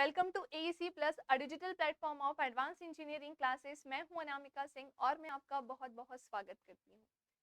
Welcome to AEC plus a digital platform of advance engineering classes. मैं हूं अनामिका सिंह और मैं आपका बहुत बहुत स्वागत करती हूं।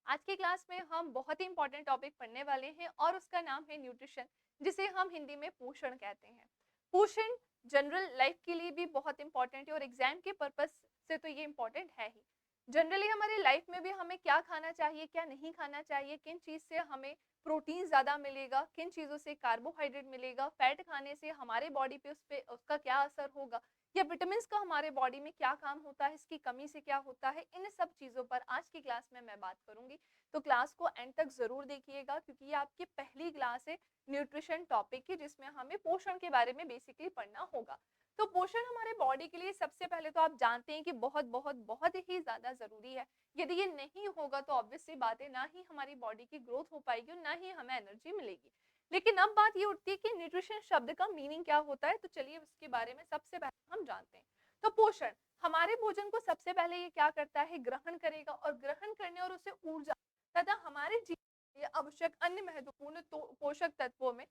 आज की क्लास में हम बहुत ही इंपॉर्टेंट टॉपिक पढ़ने वाले हैं और उसका नाम है न्यूट्रिशन, जिसे हम हिंदी में पोषण कहते हैं। पोषण जनरल लाइफ के लिए भी बहुत इंपॉर्टेंट है और एग्जाम के पर्पज से तो ये इंपॉर्टेंट है ही। जनरली हमारी लाइफ में भी हमें क्या खाना चाहिए, क्या नहीं खाना चाहिए, किन चीज़ से हमें प्रोटीन ज़्यादा मिलेगा, किन चीज़ों से कार्बोहाइड्रेट मिलेगा, फैट खाने से हमारे बॉडी पे उसका क्या असर होगा, या विटामिन का हमारे बॉडी में क्या काम होता है, इसकी कमी से क्या होता है, इन सब चीज़ों पर आज की क्लास में मैं बात करूंगी। तो क्लास को एंड तक ज़रूर देखिएगा क्योंकि ये आपकी पहली क्लास है न्यूट्रिशन टॉपिक की, जिसमें हमें पोषण के बारे में बेसिकली पढ़ना होगा। तो पोषण हमारे बॉडी के लिए सबसे पहले तो आप जानते हैं कि बहुत बहुत बहुत ही ज़्यादा ज़रूरी है। यदि ये नहीं होगा तो ऑब्वियस सी बात है, ना ही हमारी बॉडी की ग्रोथ हो पाएगी और ना ही हमें एनर्जी मिलेगी। लेकिन अब बात ये उठती है कि न्यूट्रिशन शब्द का मीनिंग क्या होता है, तो चलिए उसके बारे में सबसे पहले हम जानते हैं। तो पोषण हमारे भोजन को सबसे पहले ये क्या करता है, ग्रहण करेगा और ग्रहण करने और उसे ऊर्जा तथा हमारे जीवन के लिए आवश्यक अन्य महत्वपूर्ण पोषक तत्वों में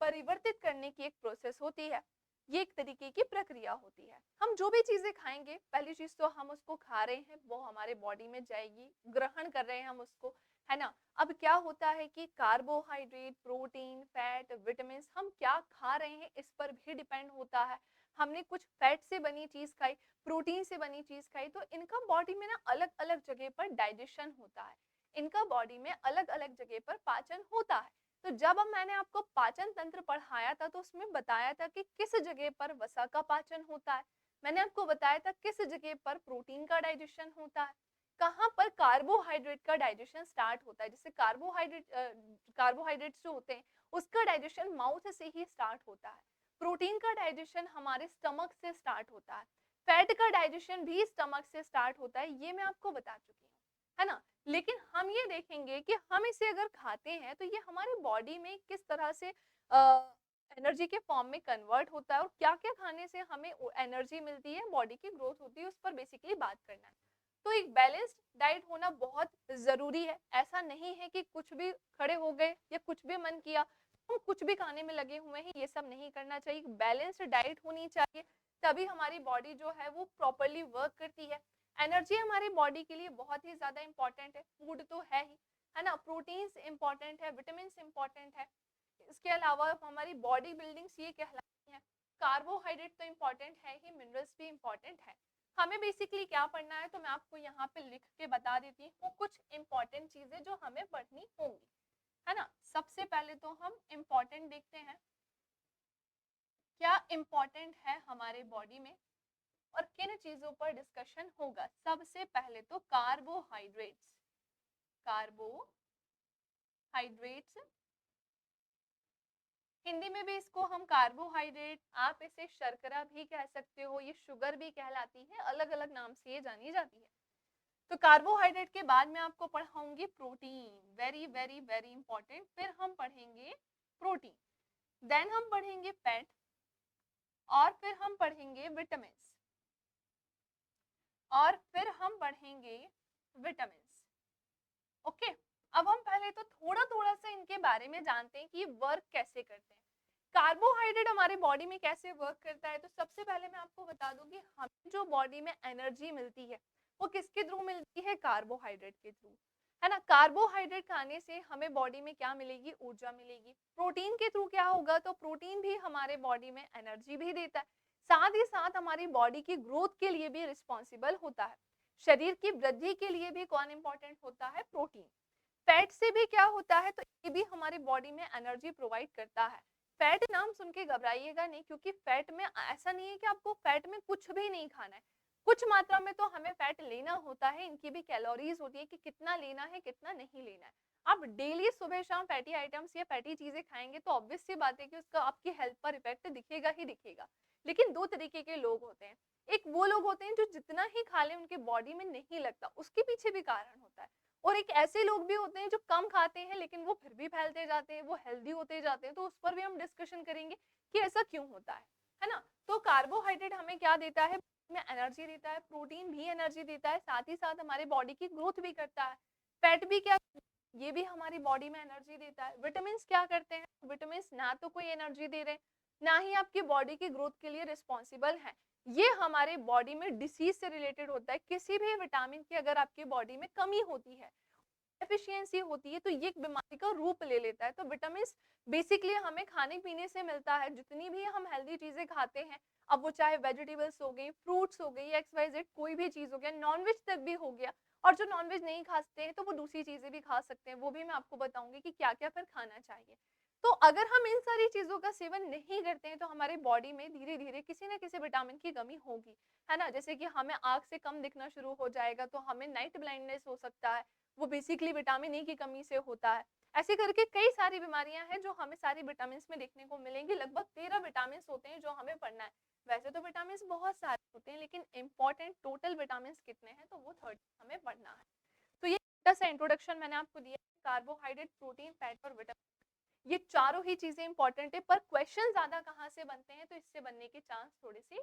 परिवर्तित करने की एक प्रोसेस होती है। ये एक तरीके की प्रक्रिया होती है। हम जो भी चीजें खाएंगे, पहली चीज तो हम उसको खा रहे हैं, वो हमारे बॉडी में जाएगी, ग्रहण कर रहे हैं हम उसको, है ना। अब क्या होता है कि कार्बोहाइड्रेट, प्रोटीन, फैट, विटामिन हम क्या खा रहे हैं इस पर भी डिपेंड होता है। हमने कुछ फैट से बनी चीज खाई, प्रोटीन से बनी चीज खाई, तो इनका बॉडी में ना अलग अलग जगह पर डाइजेशन होता है, इनका बॉडी में अलग अलग जगह पर पाचन होता है। तो जब अब मैंने आपको पाचन तंत्र पढ़ाया था तो उसमें बताया था कि किस जगह पर वसा का पाचन होता है, मैंने आपको बताया था किस जगह पर प्रोटीन का डाइजेशन होता है, कहाँ पर कार्बोहाइड्रेट का डाइजेशन स्टार्ट होता है। जैसे कार्बोहाइड्रेट्स जो होते हैं उसका डाइजेशन माउथ से ही स्टार्ट होता है, प्रोटीन का डाइजेशन हमारे स्टमक से स्टार्ट होता है, फैट का डाइजेशन भी स्टमक से स्टार्ट होता है, ये मैं आपको बता चुकी हूँ, है ना। लेकिन हम ये देखेंगे कि हम इसे अगर खाते हैं तो ये हमारे बॉडी में किस तरह से एनर्जी के फॉर्म में कन्वर्ट होता है और क्या क्या खाने से हमें एनर्जी मिलती है, बॉडी की ग्रोथ होती है, उस पर बेसिकली बात करना है। तो एक बैलेंस्ड डाइट होना बहुत जरूरी है। ऐसा नहीं है कि कुछ भी खड़े हो गए या कुछ भी मन किया हम कुछ भी खाने में लगे हुए हैं, ये सब नहीं करना चाहिए। बैलेंस्ड डाइट होनी चाहिए, तभी हमारी बॉडी जो है वो प्रॉपरली वर्क करती है। एनर्जी हमारी बॉडी के लिए बहुत ही ज्यादा इंपॉर्टेंट है, फूड तो है ही, है ना। प्रोटीन्स इंपॉर्टेंट है, विटामिन इंपॉर्टेंट है, इसके अलावा हमारी बॉडी बिल्डिंग्स ये कहलाती हैं। कार्बोहाइड्रेट तो इंपॉर्टेंट है ही, मिनरल्स भी इंपॉर्टेंट है। हमें बेसिकली क्या पढ़ना है तो मैं आपको यहाँ पे लिख के बता देती हूँ कुछ इंपॉर्टेंट चीजें जो हमें पढ़नी होंगी, है ना। सबसे पहले तो हम इंपॉर्टेंट देखते हैं क्या इंपॉर्टेंट है हमारे बॉडी में और किन चीजों पर डिस्कशन होगा। सबसे पहले तो कार्बोहाइड्रेट्स, कार्बोहाइड्रेट्स हिंदी में भी इसको हम कार्बोहाइड्रेट, आप इसे शर्करा भी कह सकते हो, ये शुगर भी कहलाती है, अलग अलग नाम से ये जानी जाती है। तो कार्बोहाइड्रेट के बाद मैं आपको पढ़ाऊंगी protein, very very very important. फिर हम पढ़ेंगे प्रोटीन, देन हम पढ़ेंगे फैट और फिर हम पढ़ेंगे विटामिन और फिर हम पढ़ेंगे विटामिन। ओके, अब हम पहले तो थोड़ा थोड़ा सा इनके बारे में जानते हैं कि ये वर्क कैसे करते हैं। कार्बोहाइड्रेट हमारे बॉडी में कैसे वर्क करता है, तो सबसे पहले मैं आपको बता दूं कि हमें जो बॉडी में एनर्जी मिलती है वो किसके थ्रू मिलती है, कार्बोहाइड्रेट के थ्रू, है ना। कार्बोहाइड्रेट खाने से हमें बॉडी में क्या मिलेगी, ऊर्जा मिलेगी। प्रोटीन के थ्रू क्या होगा, तो प्रोटीन भी हमारे बॉडी में एनर्जी भी देता है, साथ ही साथ हमारी बॉडी की ग्रोथ के लिए भी रिस्पॉन्सिबल होता है। शरीर की वृद्धि के लिए भी कौन इंपॉर्टेंट होता है, प्रोटीन। फैट से भी क्या होता है, तो ये भी हमारी बॉडी में एनर्जी प्रोवाइड करता है। फैट नाम सुन के घबराइएगा नहीं, क्योंकि फैट में ऐसा नहीं है कि आपको फैट में कुछ भी नहीं खाना है, कुछ मात्रा में तो हमें फैट लेना होता है। इनकी भी कैलोरीज होती है कि कितना लेना है कितना नहीं लेना है। आप डेली सुबह शाम फैटी आइटम्स या फैटी चीजें खाएंगे तो ऑब्वियस सी बात है कि उसका आपकी हेल्थ पर इफेक्ट दिखेगा ही दिखेगा। लेकिन दो तरीके के लोग होते हैं, एक वो लोग होते हैं जो जितना ही खा लें उनके बॉडी में नहीं लगता, उसके पीछे भी कारण होता है। और एक ऐसे लोग भी होते हैं जो कम खाते हैं लेकिन वो फिर भी फैलते जाते हैं, वो हेल्दी होते जाते हैं, तो उस पर भी हम डिस्कशन करेंगे कि ऐसा क्यों होता है ना। तो कार्बोहाइड्रेट हमें क्या देता है, में एनर्जी देता है, प्रोटीन भी एनर्जी देता है, साथ ही साथ हमारे बॉडी की ग्रोथ भी करता है। फैट भी क्या, ये भी हमारी बॉडी में एनर्जी देता है। विटामिन क्या करते हैं, विटामिन ना तो कोई एनर्जी दे रहे हैं, ना ही आपकी बॉडी की ग्रोथ के लिए रिस्पॉन्सिबल हैं। ये हमारे बॉडी में डिसीज से रिलेटेड होता है। किसी भी विटामिन की अगर आपकी बॉडी में कमी होती है, एफिशिएंसी होती है, तो ये एक बीमारी का रूप ले लेता है। तो विटामिन बेसिकली हमें खाने पीने से मिलता है। जितनी भी हम हेल्दी चीजें खाते हैं, अब वो चाहे वेजिटेबल्स हो गई, फ्रूट्स हो गई, एक्स वाई जेड कोई भी चीज हो गया, नॉनवेज तक भी हो गया। और जो नॉनवेज नहीं खाते हैं तो वो दूसरी चीजें भी खा सकते हैं, वो भी मैं आपको बताऊंगी कि क्या क्या फिर खाना चाहिए। तो अगर हम इन सारी चीजों का सेवन नहीं करते हैं तो हमारे बॉडी में धीरे धीरे किसी ना किसी विटामिन की कमी होगी, है ना। जैसे कि हमें आंख से कम दिखना शुरू हो जाएगा, तो हमें नाइट ब्लाइंडनेस हो सकता है, वो बेसिकली विटामिन ई की कमी से होता है। ऐसे करके कई सारी बीमारियां हैं जो हमें सारी विटामिन में देखने को मिलेंगी। लगभग 13 विटामिन होते हैं जो हमें पढ़ना है। वैसे तो विटामिन बहुत सारे होते हैं, लेकिन इंपॉर्टेंट टोटल विटामिन कितने हैं तो वो 30 हमें पढ़ना है। तो ये छोटा सा इंट्रोडक्शन मैंने आपको दिया। कार्बोहाइड्रेट, प्रोटीन, फैट और विटामिन, ये चारों ही चीजें इंपॉर्टेंट है, पर क्वेश्चन ज्यादा कहाँ से बनते हैं तो इससे बनने के चांस थोड़े से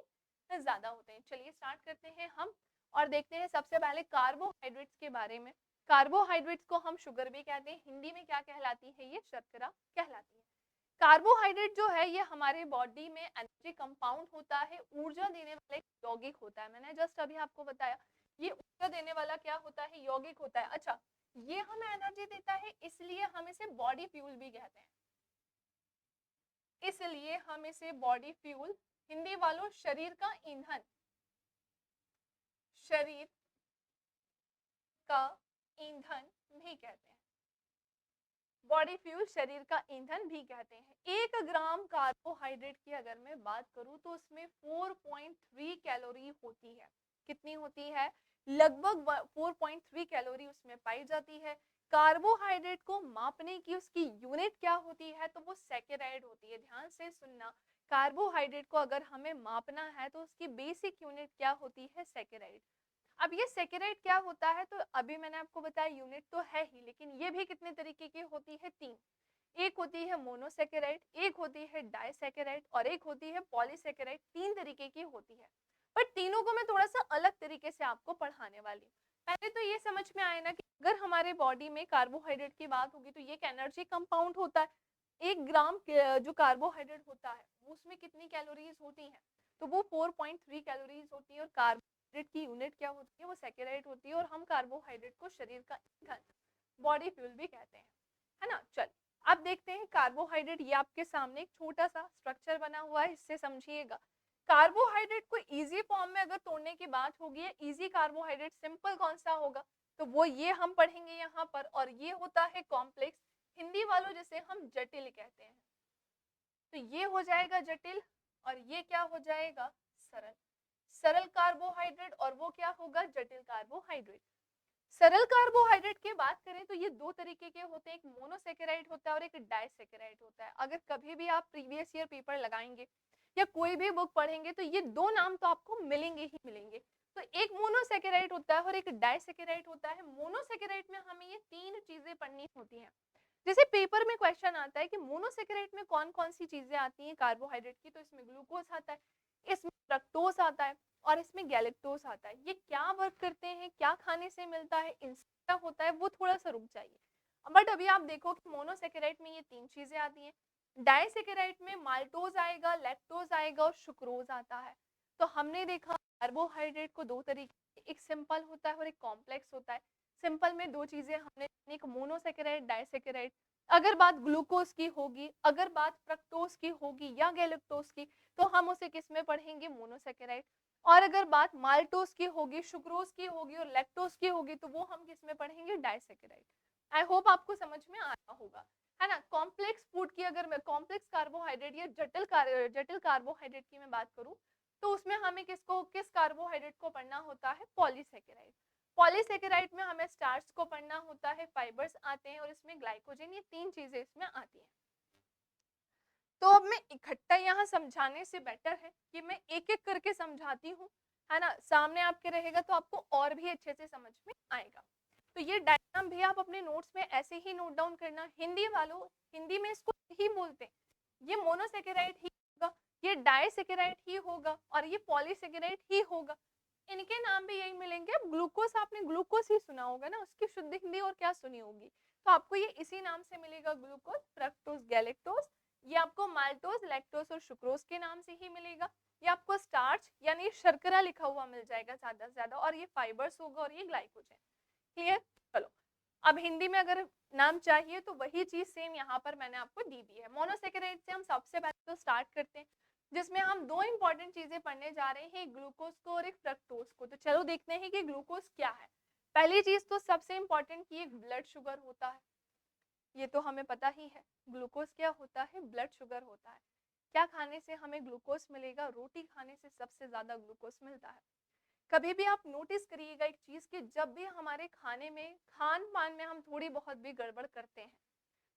ज्यादा होते हैं। चलिए स्टार्ट करते हैं हम और देखते हैं सबसे पहले कार्बोहाइड्रेट्स के बारे में। कार्बोहाइड्रेट्स को हम शुगर भी कहते हैं, हिंदी में क्या कहलाती है, ये शर्करा कहलाती है। कार्बोहाइड्रेट जो है ये हमारे बॉडी में एनर्जी कंपाउंड होता है, ऊर्जा देने वाला एक यौगिक होता है। मैंने जस्ट अभी आपको बताया ये ऊर्जा देने वाला क्या होता है, यौगिक होता है। अच्छा, ये हमें एनर्जी देता है, इसलिए हम इसे बॉडी फ्यूल भी कहते हैं। इसलिए हम इसे बॉडी फ्यूल, हिंदी वालों शरीर का ईंधन, शरीर का ईंधन भी कहते हैं। बॉडी फ्यूल शरीर का ईंधन भी कहते हैं। 1 ग्राम कार्बोहाइड्रेट की अगर मैं बात करूं तो उसमें 4.3 कैलोरी होती है। कितनी होती है? लगभग 4.3 कैलोरी उसमें पाई जाती है। कार्बोहाइड्रेट को मापने की उसकी यूनिट क्या होती है तो वो सेकेराइड होती है। ध्यान से सुनना, कार्बोहाइड्रेट को अगर हमें मापना है तो उसकी बेसिक यूनिट क्या होती है, सेकेराइड। अब ये सेकेराइड क्या होता है तो अभी मैंने आपको बताया यूनिट तो है ही, लेकिन ये भी कितने तरीके की होती है, 3। एक होती है मोनोसेकेराइड, एक होती है डाइसेकेराइड और एक होती है पॉलीसेकेराइड। 3 तरीके की होती है, पर तीनों को मैं थोड़ा सा अलग तरीके से आपको पढ़ाने वाली हूँ। पहले तो ये समझ में आए ना कि अगर हमारे बॉडी में कार्बोहाइड्रेट की बात होगी तो ये एक एनर्जी कंपाउंड होता है। 1 ग्राम जो कार्बोहाइड्रेट होता है उसमें कितनी कैलोरीज होती हैं, तो वो 4.3 कैलोरीज होती है। और कार्बोहाइड्रेट की यूनिट क्या होती है, वो सेकेराइड होती है। और हम कार्बोहाइड्रेट को शरीर का ईंधन, बॉडी फ्यूल भी कहते हैं, है ना। चल अब देखते हैं कार्बोहाइड्रेट। ये आपके सामने एक छोटा सा स्ट्रक्चर बना हुआ है, इससे समझिएगा। कार्बोहाइड्रेट को इजी फॉर्म में अगर तोड़ने की बात होगी, इजी कार्बोहाइड्रेट सिंपल कौन सा होगा, तो वो ये हम पढ़ेंगे यहाँ पर। और ये होता है कॉम्प्लेक्स, हिंदी वालों जिसे हम जटिल कहते हैं। तो ये हो जाएगा जटिल और ये क्या हो जाएगा, सरल। सरल कार्बोहाइड्रेट और वो क्या होगा, जटिल कार्बोहाइड्रेट। सरल कार्बोहाइड्रेट की बात करें तो ये 2 तरीके के होते हैं, एक मोनोसेकेराइड होता है और एक डाइसेकेराइड होता है। अगर कभी भी आप प्रीवियस ईयर पेपर लगाएंगे या कोई भी बुक पढ़ेंगे तो ये 2 नाम तो आपको मिलेंगे ही मिलेंगे। तो एक मोनोसेकेराइड होता है और एक डाइसेकेराइड होता है। मोनोसेकेराइड में हमें ये 3 चीजें पढ़नी होती हैं। जैसे पेपर में क्वेश्चन आता है कि मोनोसेकेराइड में कौन कौन सी चीजें आती हैं कार्बोहाइड्रेट की, तो इसमें ग्लूकोज आता है, इसमें फ्रक्टोज आता है और इसमें गैलेक्टोज आता है। ये क्या वर्क करते हैं, क्या खाने से मिलता है, इनसे क्या होता है, वो थोड़ा सा रुक जाइए। बट अभी आप देखो कि मोनोसेकेराइड में ये 3 चीजें आती हैं। डाइसेकेराइड में माल्टोज आएगा, लैक्टोज आएगा और सुक्रोज आता है। तो हमने देखा कार्बोहाइड्रेट को 2 तरीके, एक सिंपल होता है और एक कॉम्प्लेक्स होता है। सिंपल में 2 चीजें हमने, एक मोनोसेकेराइड, डाइसेकेराइड। अगर बात ग्लूकोज की होगी, अगर बात फ्रक्टोज की होगी या गैलेक्टोज की, तो हम उसे किस में पढ़ेंगे, मोनोसेकेराइड। और अगर बात माल्टोज की होगी, सुक्रोज की होगी और लैक्टोज की होगी, तो वो हम किस में पढ़ेंगे, डाइसेकेराइड। आई होप आपको समझ में आ रहा होगा, है ना। कॉम्प्लेक्स फूड की अगर मैं, कॉम्प्लेक्स कार्बोहाइड्रेट या जटिल कार्बोहाइड्रेट की मैं बात करूं तो उसमें हमें किस कार्बोहाइड्रेट को पढ़ना होता है, पॉलीसेकेराइड। पॉलीसेकेराइड में हमें स्टार्च को पढ़ना होता है, फाइबर्स आते हैं और इसमें ग्लाइकोजन, ये 3 चीजें इसमें आती हैं। तो अब मैं इकट्ठा यहाँ समझाने से बेटर है कि मैं एक एक करके समझाती हूँ, है ना। सामने आपके रहेगा तो आपको और भी अच्छे से समझ में आएगा। तो ये डायग्राम भी आप अपने नोट्स में ऐसे ही नोट डाउन करना। हिंदी वालों, हिंदी में इसको ही बोलते हैं, ये मोनोसेकेराइड ही होगा, ये डाइसेकेराइड ही होगा और ये पॉलीसेकेराइड ही होगा। इनके नाम भी यही मिलेंगे। अब ग्लूकोज, आपने ग्लूकोज ही सुना होगा ना, उसकी शुद्ध हिंदी और क्या सुनी होगी, तो आपको ये इसी नाम से मिलेगा, ग्लूकोज, फ्रक्टोज, गैलेक्टोज ये आपको माल्टोज, लैक्टोज और सुक्रोज के नाम से ही मिलेगा। ये आपको स्टार्च यानी शर्करा लिखा हुआ मिल जाएगा ज्यादा से ज्यादा, और ये फाइबर्स होगा और ये ग्लाइकोजन। क्लियर? चलो, अब हिंदी में अगर नाम चाहिए तो वही चीज सेम यहाँ पर मैंने आपको दी भी है। मोनोसेकेराइड से हम सबसे पहले तो स्टार्ट करते हैं, जिसमें हम दो इंपॉर्टेंट चीजें पढ़ने जा रहे हैं, एक ग्लूकोज को और एक फ्रक्टोज को। तो चलो देखते हैं कि ग्लूकोज क्या है। पहली चीज तो सबसे इंपॉर्टेंट कि एक ब्लड शुगर होता है, ये तो हमें पता ही है। ग्लूकोज क्या होता है? ब्लड शुगर होता है। क्या खाने से हमें ग्लूकोज मिलेगा? रोटी खाने से सबसे ज्यादा ग्लूकोज मिलता है। कभी भी आप नोटिस करिएगा एक चीज कि जब भी हमारे खाने में, खान पान में हम थोड़ी बहुत भी गड़बड़ करते हैं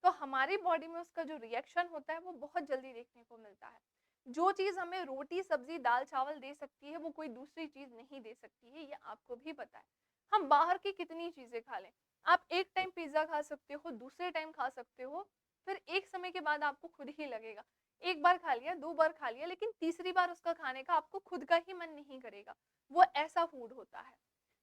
तो हमारी बॉडी में उसका जो रिएक्शन होता है वो बहुत जल्दी देखने को मिलता है। जो चीज हमें रोटी सब्जी दाल चावल दे सकती है वो कोई दूसरी चीज नहीं दे सकती है, ये आपको भी पता है। हम बाहर की कितनी चीजें खा लें, आप एक टाइम पिज्जा खा सकते हो, दूसरे टाइम खा सकते हो, फिर एक समय के बाद आपको खुद ही लगेगा, एक बार खा लिया, दो बार खा लिया, लेकिन तीसरी बार उसका खाने का आपको खुद का ही मन नहीं करेगा। वो ऐसा फूड होता है।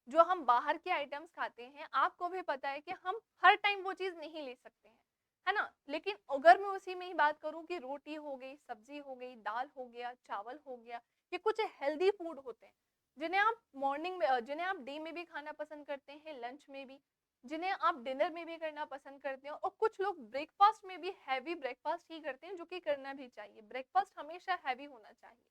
जो हम बाहर के आइटम्स खाते हैं, आपको भी पता है कि हम हर टाइम वो चीज नहीं ले सकते हैं, है ना। लेकिन अगर मैं उसी में ही बात करूं कि रोटी हो गई, सब्जी हो गई, दाल हो गया, चावल हो गया, ये कुछ हेल्दी फूड होते हैं जिन्हें आप मॉर्निंग में, जिन्हें आप डे में भी खाना पसंद करते हैं, लंच में भी, जिन्हें आप डिनर में भी करना पसंद करते हैं, और कुछ लोग ब्रेकफास्ट में भी हैवी ब्रेकफास्ट ही करते हैं, जो कि करना भी चाहिए। ब्रेकफास्ट हमेशा हैवी होना चाहिए।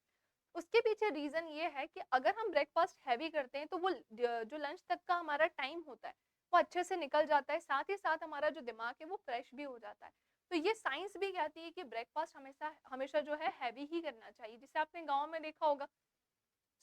उसके पीछे रीजन ये है कि अगर हम ब्रेकफास्ट हैवी करते हैं तो वो जो लंच तक का हमारा टाइम होता है वो अच्छे से निकल जाता है, साथ ही साथ हमारा जो दिमाग है वो फ्रेश भी हो जाता है। तो ये साइंस भी कहती है कि ब्रेकफास्ट हमेशा हमेशा जो है हैवी ही करना चाहिए। जिसे आपने गांव में देखा होगा,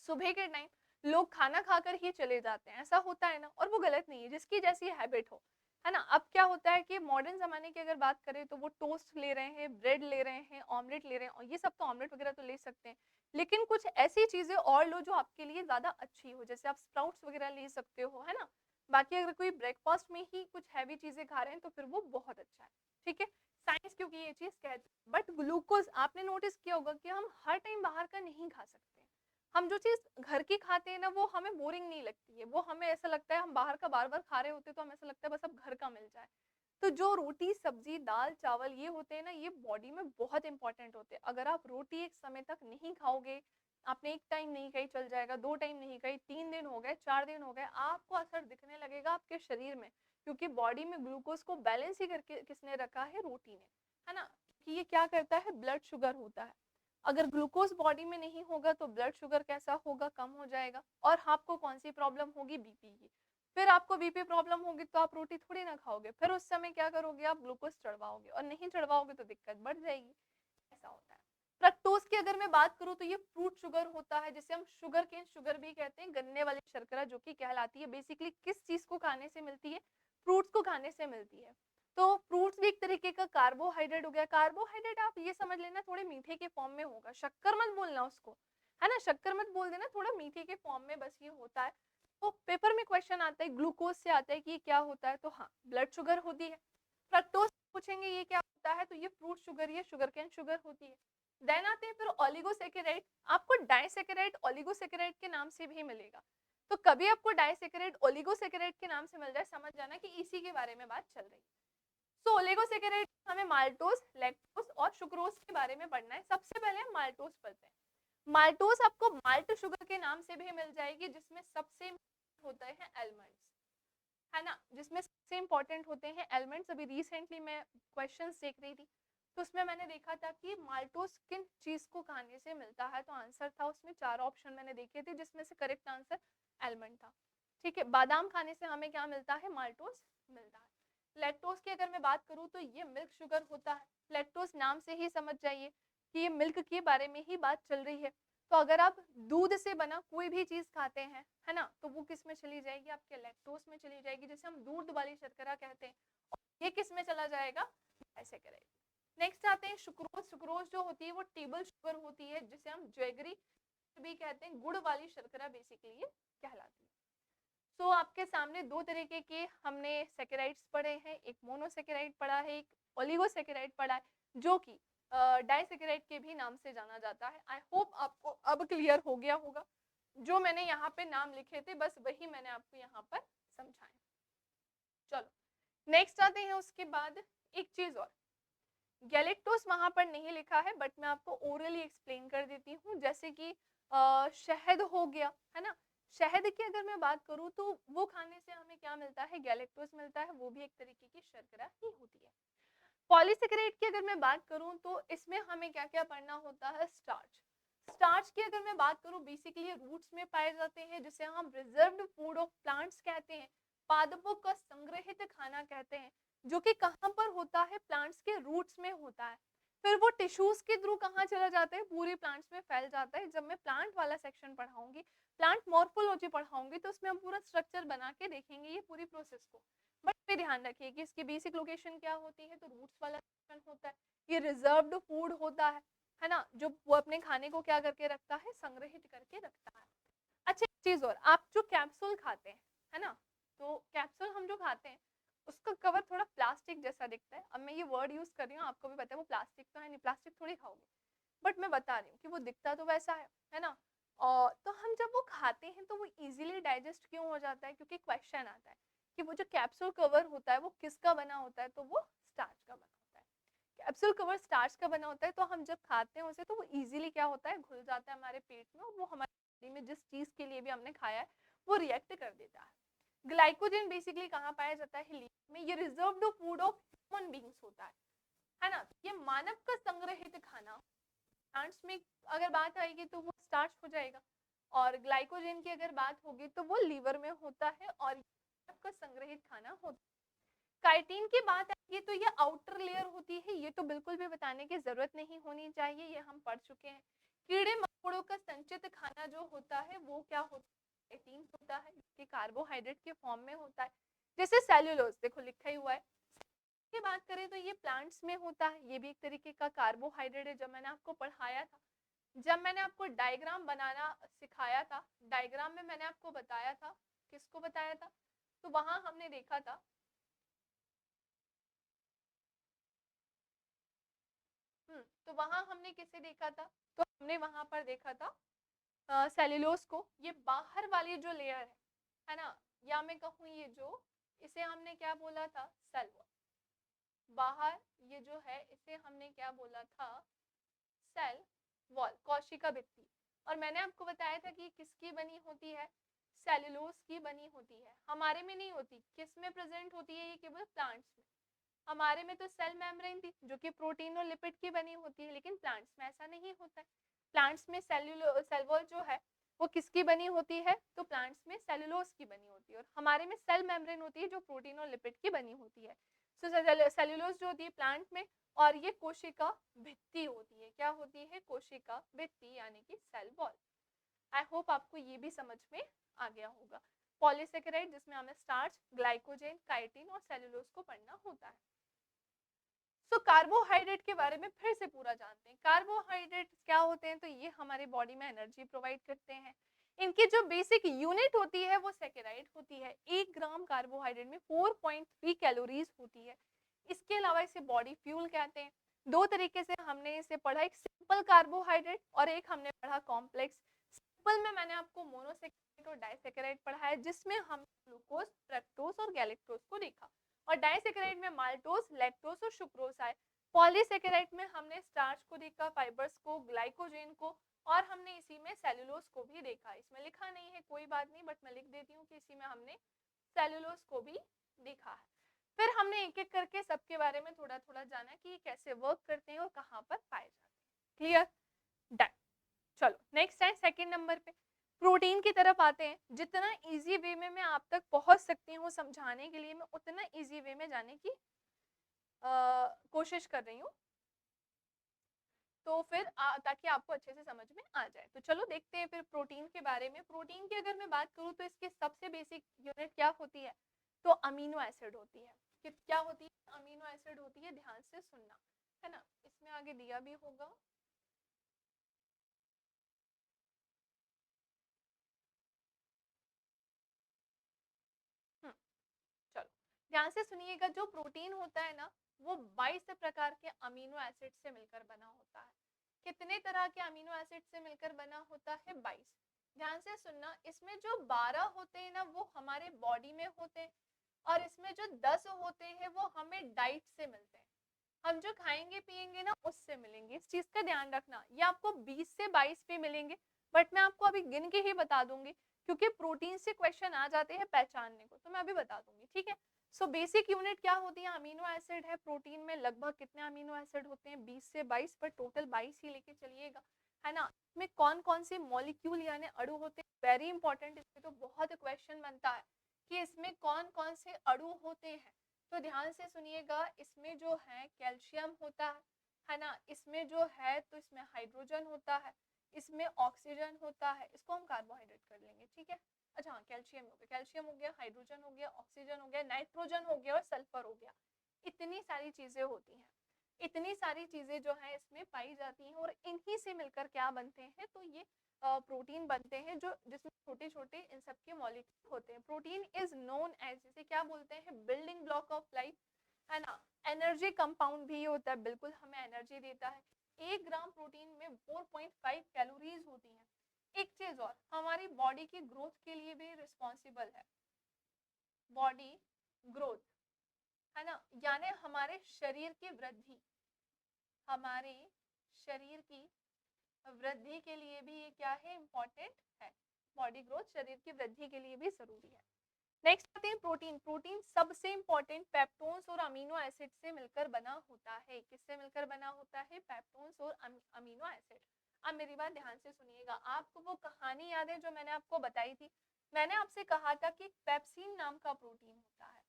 सुबह के टाइम लोग खाना खाकर ही चले जाते हैं, ऐसा होता है ना, और वो गलत नहीं है, जिसकी जैसी हैबिट हो, है ना। अब क्या होता है कि मॉडर्न जमाने की अगर बात करें तो वो टोस्ट ले रहे हैं, ब्रेड ले रहे हैं, ऑमलेट ले रहे हैं, और ये सब तो ऑमलेट वगैरह तो ले सकते हैं, लेकिन कुछ ऐसी चीजें और लो जो आपके लिए ज्यादा अच्छी हो, जैसे आप स्प्राउट्स वगैरह ले सकते हो, है ना। बाकी अगर कोई ब्रेकफास्ट में ही कुछ हैवी चीजें खा रहे हैं तो फिर वो बहुत अच्छा है, ठीक है। साइंस क्योंकि ये चीज कहती है। बट ग्लूकोज आपने नोटिस किया होगा कि हम हर टाइम बाहर का नहीं खा सकते। हम जो चीज घर की खाते हैं ना वो हमें बोरिंग नहीं लगती है, वो हमें ऐसा लगता है हम बाहर का बार बार खा रहे होते तो हमें ऐसा लगता है बस अब घर का मिल जाए। तो जो रोटी सब्जी दाल चावल ये होते हैं ना, ये बॉडी में बहुत इंपॉर्टेंट होते हैं। अगर आप रोटी एक समय तक नहीं खाओगे, आपने एक टाइम नहीं खाई चल जाएगा, दो टाइम नहीं खाई, 3 दिन हो गए, 4 दिन हो गए, आपको असर दिखने लगेगा आपके शरीर में, क्योंकि बॉडी में ग्लूकोज को बैलेंस ही करके किसने रखा है? रोटी ने, है ना। कि ये क्या करता है? ब्लड शुगर होता है। अगर ग्लूकोज बॉडी में नहीं होगा तो ब्लड शुगर कैसा होगा? कम हो जाएगा। और आपको कौन सी प्रॉब्लम होगी? बीपी की। फिर आपको बीपी प्रॉब्लम होगी तो आप रोटी थोड़ी ना खाओगे, फिर उस समय क्या करोगे? आप ग्लूकोज चढ़वाओगे, और नहीं चढ़वाओगे तो दिक्कत बढ़ जाएगी। ऐसा होता है। फ्रक्टोज की अगर मैं बात करूं तो ये फ्रूट शुगर होता है, जिसे हम शुगर केन शुगर भी कहते हैं, गन्ने वाली शर्करा जो कि कहलाती है। बेसिकली किस चीज को खाने से मिलती है? फ्रूट्स को खाने से मिलती है। तो फ्रूट्स भी एक तरीके का कार्बोहाइड्रेट हो गया। कार्बोहाइड्रेट आप ये समझ लेना थोड़े मीठे के फॉर्म में होगा, शक्कर मत बोलना उसको, है ना, शक्कर मत बोल देना, थोड़ा मीठे के फॉर्म में बस ये होता है। तो पेपर में क्वेश्चन आता है, ग्लूकोज से आता है कि ये क्या होता है, तो हाँ ब्लड शुगर होती है। फ्रक्टोज पूछेंगे ये क्या होता है, तो ये फ्रूट शुगर, ये शुगर कैन शुगर होती है। देन आते हैं फिर ओलिगोसेकेराइड। आपको डाइसेकेराइड ओलिगोसेकेराइड के नाम से भी मिलेगा। तो कभी आपको डाइसेकेराइड ओलिगोसेकेराइड के नाम से मिल जाए, समझ जाना कि इसी के बारे में बात चल रही है। तो ओलिगोसेकेराइड हमें माल्टोज लैक्टोज और सुक्रोज के बारे में पढ़ना है। सबसे पहले हम माल्टोज पढ़ते हैं। माल्टोज आपको माल्ट शुगर के नाम से भी मिल जाएगी, जिसमें सबसे होते हैं एलमंड्स, है ना, जिसमें सबसे इंपॉर्टेंट होते हैं एलिमेंट्स। अभी रिसेंटली मैं क्वेश्चंस देख रही थी तो उसमें मैंने देखा था कि माल्टोज किन चीज को खाने से मिलता है, तो आंसर था उसमें 4 ऑप्शन मैंने देखे थे, जिसमें से करेक्ट आंसर एलिमेंट था। ठीक है, बादाम खाने से हमें क्या मिलता है? माल्टोज मिलता है। लैक्टोज की अगर मैं बात करूं तो ये मिल्क शुगर होता है। लैक्टोज नाम से ही समझ जाइए कि ये मिल्क के बारे में ही बात चल रही है। तो अगर आप दूध से बना कोई भी चीज खाते हैं, है ना, तो वो किस में चली जाएगी? आपके लैक्टोज में चली जाएगी, जिसे हम दूध वाली शर्करा कहते हैं। ये किस में चला जाएगा? ऐसे करेगा। नेक्स्ट आते हैं सुक्रोज। सुक्रोज जो होती है वो टेबल शुगर होती है, जिसे हम जैगरी भी कहते हैं, गुड़ वाली शर्करा बेसिकली ये कहलाती है। तो आपके सामने दो तरीके के हमने सेकेराइड्स पढ़े हैं, एक मोनोसेकेराइड पढ़ा है, एक ओलिगोसेकेराइड पढ़ा है, जो कि डाइसेकेराइड के भी नाम से जाना जाता है। आई होप आपको अब क्लियर हो गया होगा। जो मैंने यहाँ पे नाम लिखे थे बस वही मैंने आपको यहाँ पर समझाया। चलो नेक्स्ट आते हैं उसके बाद एक चीज और, गैलेक्टोज वहां पर नहीं लिखा है, बट मैं आपको ओरली एक्सप्लेन कर देती हूँ। जैसे कि शहद हो गया, है ना, शहद की अगर मैं बात करूँ तो वो खाने से हमें क्या मिलता है, गैलेक्टोज मिलता है, वो भी एक तरीके की शर्करा ही होती है। पॉलीसेकेराइड की अगर मैं बात करूं तो इसमें हमें क्या क्या पढ़ना होता है, स्टार्च। स्टार्च की अगर मैं बात करूं, बेसिकली रूट्स में पाए जाते हैं, जिसे हम रिजर्व्ड फूड ऑफ प्लांट्स कहते हैं, पादपों का संग्रहित खाना कहते हैं, जो कि कहाँ पर होता है, प्लांट्स के रूट्स में होता है। फिर वो टिश्यूज के थ्रू कहाँ चला जाता है, पूरी प्लांट्स में फैल जाता है। जब मैं प्लांट वाला सेक्शन पढ़ाऊंगी, प्लांट मॉर्फोलॉजी पढ़ाऊंगी, तो उसमें हम पूरा स्ट्रक्चर बना के देखेंगे ये पूरी प्रोसेस को। बट पे ध्यान रखिए कि इसकी बेसिक लोकेशन क्या होती है, तो रूट्स वाला सेक्शन होता है। ये रिजर्व्ड फूड होता है ना, जो वो अपने खाने को क्या करके रखता है, संग्रहित करके रखता है। अच्छा, एक चीज और, आप जो कैप्सूल खाते हैं, है ना, तो कैप्सूल हम जो खाते हैं उसका कवर थोड़ा प्लास्टिक जैसा दिखता है। अब मैं ये वर्ड यूज कर रही हूँ, आपको भी पता है वो प्लास्टिक तो है नहीं, प्लास्टिक थोड़ी खाओगे, बट मैं बता रही हूँ कि वो दिखता तो वैसा है ना। और तो हम जब वो खाते हैं तो वो इजीली डाइजेस्ट क्यों हो जाता है, क्योंकि क्वेश्चन आता है कि वो जो कैप्सूल कवर होता है वो किसका बना होता है, तो वो स्टार्च का बना होता है। कैप्सूल कवर स्टार्च का बना होता है, तो हम जब खाते हैं उसे तो वो इजीली क्या होता है, घुल जाता है हमारे पेट में, और वो हमारे बॉडी में जिस चीज के लिए भी हमने खाया है वो रिएक्ट कर देता है। ग्लाइकोजन बेसिकली कहाँ पाया जाता है, लीवर में। ये reserved food of human beings होता है ना। ये मानव का संग्रहित खाना, प्लांट्स में अगर बात आएगी तो वो स्टार्च हो जाएगा, और ग्लाइकोजन की अगर बात होगी तो वो लीवर में होता है, और आपका संग्रहित खाना होता है। काइटिन की बात आएगी तो ये आउटर लेयर होती है, ये तो बिल्कुल भी बताने की जरूरत नहीं होनी चाहिए, ये हम पढ़ चुके हैं। कीड़े मकोड़ों का संचित खाना जो होता है वो क्या होता है, काइटिन होता है, ये कार्बोहाइड्रेट के फॉर्म में होता है। जैसे सेल्यूलोज, देखो लिखा ही हुआ है। की बात करें तो ये प्लांट्स में होता है, ये भी एक तरीके का कार्बोहाइड्रेट है। जब मैंने आपको पढ़ाया था, जब मैंने आपको डायग्राम बनाना सिखाया था, डायग्राम में मैंने आपको बताया था, किसको बताया था, तो वहां हमने देखा था, तो वहां हमने किसे देखा था, तो हमने वहां पर देखा था सेल्यूलोज को। ये बाहर वाली जो लेयर है ना, या मैं कहूँ ये जो, इसे हमने क्या बोला था, सेल वॉल। बाहर ये जो है इसे हमने क्या बोला था, सेल वॉल, कोशिका भित्ति। और मैंने आपको बताया था कि किसकी बनी होती है, सेल्यूलोज की बनी होती है। हमारे में नहीं होती, किस में प्रेजेंट होती है, ये केवल प्लांट्स में। हमारे में तो सेल मेम्ब्रेन थी जो कि प्रोटीन और लिपिड की बनी होती है, लेकिन प्लांट्स में ऐसा नहीं होता है। प्लांट्स में सेल वॉल जो है वो किसकी बनी होती है, तो प्लांट्स में सेल्यूलोज की बनी होती है, और हमारे में सेल मेम्ब्रेन होती है जो प्रोटीन और लिपिड की बनी होती है। सो सेल्यूलोज जो होती है प्लांट में, और ये कोशिका भित्ति होती है, क्या होती है, कोशिका भित्ति, यानी कि सेल वॉल। आई होप आपको ये भी समझ में आ गया होगा। पॉलीसेकेराइड जिसमें हमें स्टार्च, ग्लाइकोजन, काइटिन और सेल्यूलोज को पढ़ना होता है। सो कार्बोहाइड्रेट के बारे में फिर से पूरा जानते हैं। कार्बोहाइड्रेट क्या होते हैं, तो ये हमारे बॉडी में एनर्जी प्रोवाइड करते हैं। इनकी जो बेसिक यूनिट होती है वो सेकेराइड होती है। 1 ग्राम कार्बोहाइड्रेट में 4.3 कैलोरीज होती है। इसके अलावा इसे बॉडी फ्यूल कहते हैं। दो तरीके से हमने इसे पढ़ा, एक सिंपल कार्बोहाइड्रेट और एक हमने पढ़ा कॉम्प्लेक्स। सिंपल में मैंने आपको मोनोसेकेराइड और डाइसेकेराइड पढ़ा है, जिसमें हम ग्लूकोज, फ्रक्टोज और गैलेक्टोज को देखा। और डाइसेकेराइड में माल्टोज, लैक्टोज और सुक्रोज आए। पॉलीसेकेराइड में हमने स्टार्च को देखा, फाइबर्स को, ग्लाइकोजन को, और हमने इसी में सेल्यूलोज को भी देखा। इसमें लिखा नहीं है, कोई बात नहीं, बट मैं लिख देती हूँ कि इसी में हमने सेल्यूलोज को भी देखा है। फिर हमने एक एक करके सबके बारे में थोड़ा थोड़ा जाना कि ये कैसे वर्क करते हैं और कहाँ पर पाए जाते हैं। Clear, done. चलो नेक्स्ट है सेकंड नंबर पे, प्रोटीन की तरफ आते हैं। जितना इजी वे में मैं आप तक पहुंच सकती हूँ समझाने के लिए, मैं उतना इजी वे में जाने की कोशिश कर रही हूँ, तो फिर ताकि आपको अच्छे से समझ में आ जाए। तो चलो देखते हैं फिर प्रोटीन के बारे में। प्रोटीन की अगर मैं बात करूँ तो इसकी सबसे बेसिक यूनिट क्या होती है, तो अमीनो एसिड होती है। कि क्या होती है, अमीनो एसिड होती है, ध्यान से सुनना, है ना, इसमें आगे दिया भी होगा। हम्म, चलो ध्यान से सुनिएगा। जो प्रोटीन होता है ना, वो 22 प्रकार के अमीनो एसिड से मिलकर बना होता है। कितने तरह के अमीनो एसिड से मिलकर बना होता है, 22। ध्यान से सुनना, इसमें जो 12 होते हैं ना वो हमारे बॉडी में होते हैं, और इसमें जो 10 होते हैं वो हमें डाइट से मिलते हैं। हम जो खाएंगे पिएंगे ना उससे मिलेंगे, इस चीज का ध्यान रखना। ये आपको 20 से 22 पे मिलेंगे, बट मैं आपको अभी गिन के ही बता दूंगी, क्योंकि प्रोटीन से क्वेश्चन आ जाते हैं पहचानने को, तो मैं अभी बता दूंगी, ठीक है। सो बेसिक यूनिट क्या होती है, अमीनो एसिड है। प्रोटीन में लगभग कितने अमीनो एसिड होते हैं, 20 से 22, पर टोटल 22 ही लेके चलिएगा, है ना। इसमें कौन कौन से मॉलिक्यूल यानी अणु होते हैं, वेरी इंपॉर्टेंट, इसमें तो बहुत क्वेश्चन बनता है कि इसमें कौन कौन से अणु होते हैं। तो ध्यान से सुनिएगा, इसमें जो है कैल्शियम होता है ना, इसमें जो है तो इसमें हाइड्रोजन होता है, इसमें ऑक्सीजन होता है, इसको हम कार्बोहाइड्रेट कर लेंगे, ठीक है। अच्छा हाँ, कैल्शियम हो गया, हाइड्रोजन हो गया, ऑक्सीजन हो गया, नाइट्रोजन हो गया और सल्फर हो गया। इतनी सारी चीजें होती हैं, इतनी सारी चीजें जो है इसमें पाई जाती हैं, और इन्हीं से मिलकर क्या बनते हैं, तो ये प्रोटीन बनते हैं, जो जिसमें छोटे छोटे इन सब के मॉलिक्यूल होते हैं। प्रोटीन इज नोन एज, जिसे क्या बोलते हैं, बिल्डिंग ब्लॉक ऑफ लाइफ, है ना। एनर्जी कंपाउंड भी होता है, बिल्कुल हमें एनर्जी देता है। 1 ग्राम प्रोटीन में 4.5 कैलोरीज होती हैं। एक चीज और, हमारी बॉडी की ग्रोथ के लिए भी रिस्पॉन्सिबल है, बॉडी ग्रोथ, है ना, यानी हमारे शरीर की वृद्धि, हमारे शरीर की वृद्धि के लिए भी ये क्या है, इंपॉर्टेंट है। बॉडी ग्रोथ शरीर की वृद्धि के लिए भी जरूरी है। नेक्स्ट आते हैं प्रोटीन। प्रोटीन सबसे इंपॉर्टेंट पेप्टोन्स और अमीनो एसिड से मिलकर बना होता है। किससे मिलकर बना होता है, पेप्टोन्स और अमीनो एसिड। अब मेरी बात ध्यान से सुनिएगा, आपको वो कहानी याद है जो मैंने आपको बताई थी। मैंने आपसे कहा था कि पेप्सिन नाम का प्रोटीन होता है।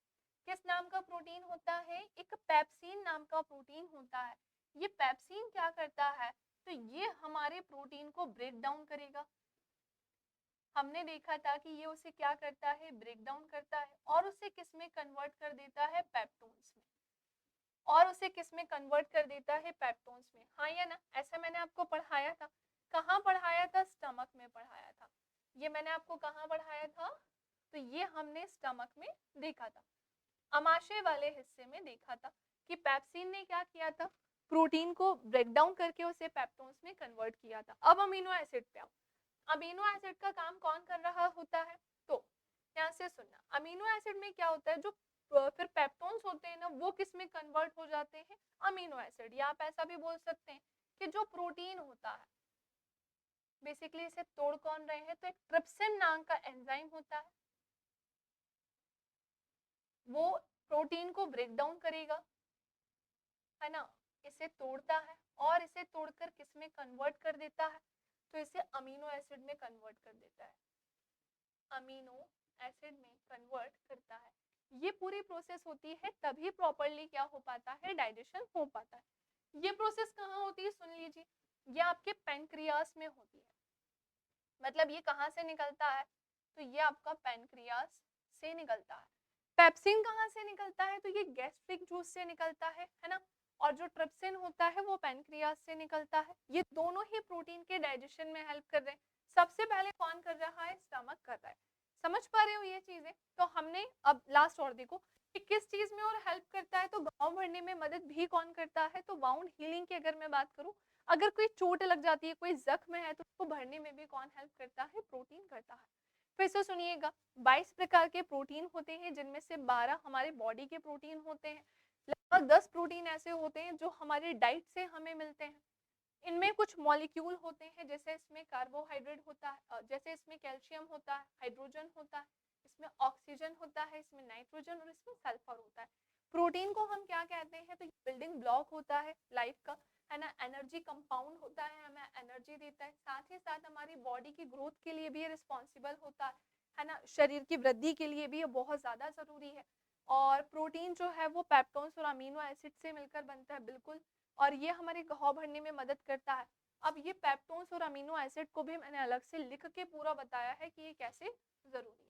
किस नाम का प्रोटीन होता है, एक पेप्सिन नाम का प्रोटीन होता है। ये पेप्सिन क्या करता है, तो ये हमारे प्रोटीन को ब्रेक डाउन करेगा। हमने देखा था कि ये उसे क्या करता है, ब्रेक डाउन करता है, और उसे किस में कन्वर्ट कर देता है, पेप्टोन्स में, और उसे किस में कन्वर्ट कर देता है, पेप्टोन्स में, हाँ या ना। ऐसा मैंने आपको पढ़ाया था, कहाँ पढ़ाया था, स्टमक में पढ़ाया था। ये मैंने आपको कहाँ पढ़ाया था, तो ये हमने स्टमक में देखा था, अमाशय वाले हिस्से में देखा था कि पेप्सिन ने क्या किया था, प्रोटीन को ब्रेक डाउन करके उसे पेप्टोन्स में कन्वर्ट किया था। अब अमीनो एसिड पे आओ, अमीनो एसिड का काम कौन कर रहा होता है, तो ध्यान से सुनना, अमीनो एसिड में क्या होता है, जो फिर पेप्टोन्स होते हैं ना, वो किस में कन्वर्ट हो जाते हैं, अमीनो एसिड। या आप ऐसा भी बोल सकते हैं कि जो प्रोटीन होता है, बेसिकली इसे तोड़ कौन रहे हैं, तो एक ट्रिप्सिन नाम का एंजाइम होता है, वो प्रोटीन को ब्रेक डाउन करेगा, है ना, इसे तोड़ता है, और इसे तोड़कर किस में कन्वर्ट कर देता है, तो इसे अमीनो एसिड में कन्वर्ट कर देता है, अमीनो एसिड में कन्वर्ट करता है। ये पूरी प्रोसेस होती है, तभी प्रॉपर्ली क्या हो पाता है, डाइजेशन हो पाता है। ये प्रोसेस कहाँ होती है, सुन लीजिए, ये आपके पैंक्रियास में होती है। मतलब ये कहाँ से निकलता है, तो ये आपका पैंक्रियास से निकलता है। पेप्सिन कहाँ से निकलता है, तो ये गैस्ट्रिक जूस से निकलता है ना। और जो ट्रिप्सिन होता है वो पैंक्रियास से निकलता है। ये दोनों ही प्रोटीन के डाइजेशन में हेल्प कर रहे हैं। सबसे पहले कौन कर रहा है, स्टमक कर रहा है। समझ पा रहे हो ये चीजें, तो हमने अब लास्ट और देखो कि किस चीज में और हेल्प करता है, तो घाव भरने में मदद भी कौन करता है, तो वाउंड हीलिंग की अगर मैं बात करूं, अगर कोई चोट लग जाती है, कोई जख्म है, तो उसको भरने में भी कौन हेल्प करता है, प्रोटीन करता है। फिर से सुनिएगा, 22 प्रकार के प्रोटीन होते हैं, जिनमें से 12 हमारे बॉडी के प्रोटीन होते हैं। लगभग 10 प्रोटीन ऐसे होते हैं जो हमारी डाइट से हमें मिलते हैं। इनमें कुछ मॉलिक्यूल होते हैं, जैसे इसमें कार्बोहाइड्रेट होता है, जैसे इसमें कैल्शियम होता है, हाइड्रोजन होता है, इसमें ऑक्सीजन होता है, इसमें नाइट्रोजन और इसमें सल्फर होता है। प्रोटीन को हम क्या कहते हैं, तो बिल्डिंग ब्लॉक होता है लाइफ का, है ना। एनर्जी कंपाउंड होता है, हमें एनर्जी देता है, साथ ही साथ हमारी बॉडी की ग्रोथ के लिए भी ये रिस्पॉन्सिबल होता है ना। शरीर की वृद्धि के लिए भी ये बहुत ज्यादा जरूरी है। और प्रोटीन जो है वो पेप्टोन्स और अमीनो एसिड से मिलकर बनता है, बिल्कुल, और ये हमारे घाव भरने में मदद करता है। अब ये पेप्टोन्स और अमीनो एसिड को भी मैंने अलग से लिख के पूरा बताया है कि ये कैसे जरूरी है।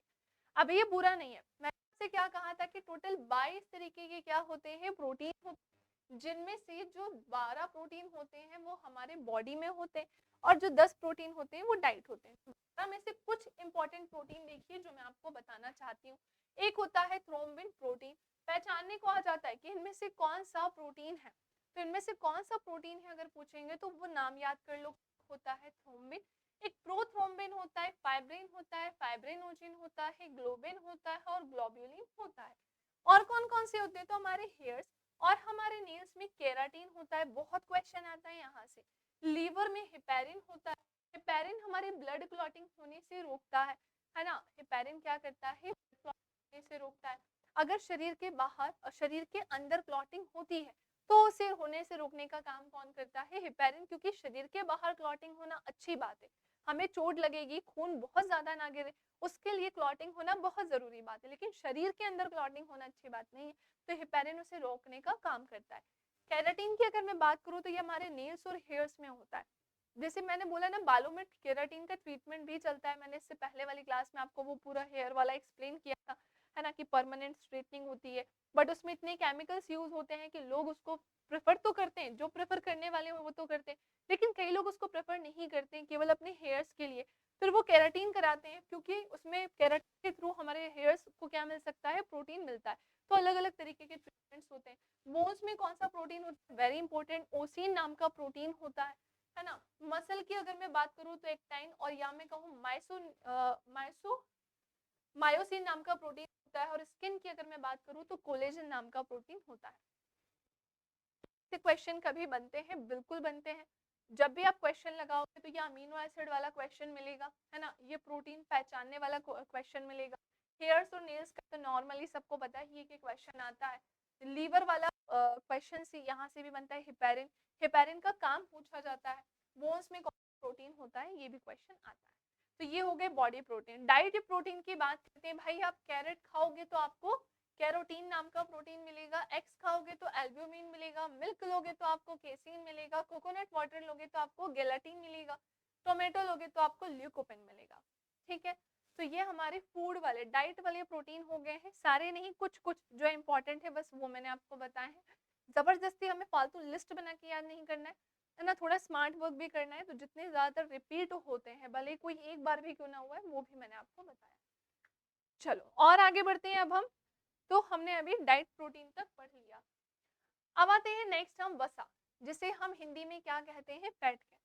अब ये बुरा नहीं है, मैंने आपसे क्या कहा था कि टोटल 22 तरीके के क्या होते हैं, प्रोटीन होते हैं, जिनमें से जो 12 प्रोटीन होते हैं वो हमारे बॉडी में होते हैं, और जो 10 प्रोटीन होते हैं वो डाइट होते हैं। 12 में से कुछ इंपॉर्टेंट प्रोटीन देखिए जो मैं आपको बताना चाहती हूँ। एक होता है थ्रोम्बिन प्रोटीन। पहचानने को आ जाता है कि इनमें से कौन सा प्रोटीन है, तो इनमें से कौन सा प्रोटीन है अगर पूछेंगे तो वो नाम याद कर लो, होता है थ्रोम्बिन। एक प्रोथ्रोम्बिन होता है, फाइब्रिन होता है, फाइब्रिनोजिन होता है, ग्लोबिन होता है और ग्लोब्यूलिन होता है। और कौन कौन से होते हैं, तो हमारे हेयर्स और हमारे नेल्स में केराटिन होता है, बहुत क्वेश्चन आता है यहाँ से। लीवर में हेपेरिन होता है, हेपेरिन हमारे ब्लड क्लॉटिंग होने से रोकता है ना। हेपेरिन क्या करता है, होने से रोकता है। अगर शरीर के बाहर और शरीर के अंदर क्लॉटिंग होती है तो उसे होने से रोकने का काम कौन करता है, हेपेरिन। क्योंकि शरीर के बाहर क्लॉटिंग होना अच्छी बात है, हमें चोट लगेगी, खून बहुत ज्यादा ना गिरे, उसके लिए क्लॉटिंग होना बहुत जरूरी बात है, लेकिन शरीर के अंदर क्लॉटिंग होना अच्छी बात नहीं है, तो हेपेरिन उसे रोकने का काम करता है। केराटिन की अगर मैं बात करूं तो ये हमारे नेल्स और हेयर्स में होता है। जैसे मैंने बोला ना, बालों में केराटिन का ट्रीटमेंट भी चलता है, मैंने इससे पहले वाली क्लास में आपको वो पूरा हेयर वाला एक्सप्लेन किया था, है ना, कि परमानेंट स्ट्रेटनिंग होती है, बट उसमें इतने केमिकल्स यूज होते हैं कि लोग उसको प्रेफर तो करते हैं, जो प्रेफर करने वाले हैं वो तो करते हैं, लेकिन कई लोग उसको प्रेफर नहीं करते हैं केवल अपने हेयर्स के लिए, फिर वो केराटिन कराते हैं, क्योंकि उसमें केराटिन के थ्रू हमारे हेयर्स को क्या मिल सकता है, प्रोटीन मिलता है। तो अलग अलग तरीके के ट्रीटमेंट्स होते हैं। बोन्स में कौन सा प्रोटीन होता है, वेरी इंपॉर्टेंट, ओसिन नाम का प्रोटीन होता है ना। मसल की अगर मैं बात करूं तो एक्टाइन, और या मैं कहूँ मायोसिन नाम का प्रोटीन होता है, और स्किन की अगर मैं बात करूं तो कोलेजन नाम का प्रोटीन होता है। क्वेश्चन कभी बनते हैं, बिल्कुल बनते हैं। जब भी आप क्वेश्चन लगाओगे तो ये अमीनो एसिड वाला क्वेश्चन मिलेगा, है ना, ये प्रोटीन पहचानने वाला क्वेश्चन मिलेगा। हेयर्स और नेल्स का तो नॉर्मली सबको पता है, ये क्वेश्चन आता है। लीवर वाला क्वेश्चन से यहाँ से भी बनता है, हेपेरिन, हेपेरिन का काम पूछा जाता है। बोन्स में कौन सा प्रोटीन होता है, ये भी क्वेश्चन आता है। तो ये हो गए बॉडी प्रोटीन। डाइट प्रोटीन की बात करते हैं, भाई आप कैरेट खाओगे तो आपको कैरोटीन नाम का प्रोटीन मिलेगा, एग्स खाओगे तो एल्ब्यूमिन मिलेगा, मिल्क लोगे तो आपको केसीन मिलेगा, कोकोनट वाटर लोगे तो आपको गेलाटिन मिलेगा, टोमेटो लोगे तो आपको ल्यूकोपेन मिलेगा। ठीक है, तो ये हमारे फूड वाले डाइट वाले प्रोटीन हो गए हैं, सारे नहीं, कुछ कुछ जो इंपॉर्टेंट है बस वो मैंने आपको बताए हैं। जबरदस्ती हमें फालतू लिस्ट बना के याद नहीं करना है ना, थोड़ा स्मार्ट वर्क भी करना है, तो जितने ज्यादातर रिपीट होते हैं, भले कोई एक बार भी क्यों ना हुआ है, वो भी मैंने आपको बताया। चलो और आगे बढ़ते हैं अब हम। तो हमने अभी डाइट प्रोटीन तक पढ़ लिया। अब आते हैं नेक्स्ट हम वसा, जिसे हम हिंदी में क्या कहते हैं, फैट कहते हैं।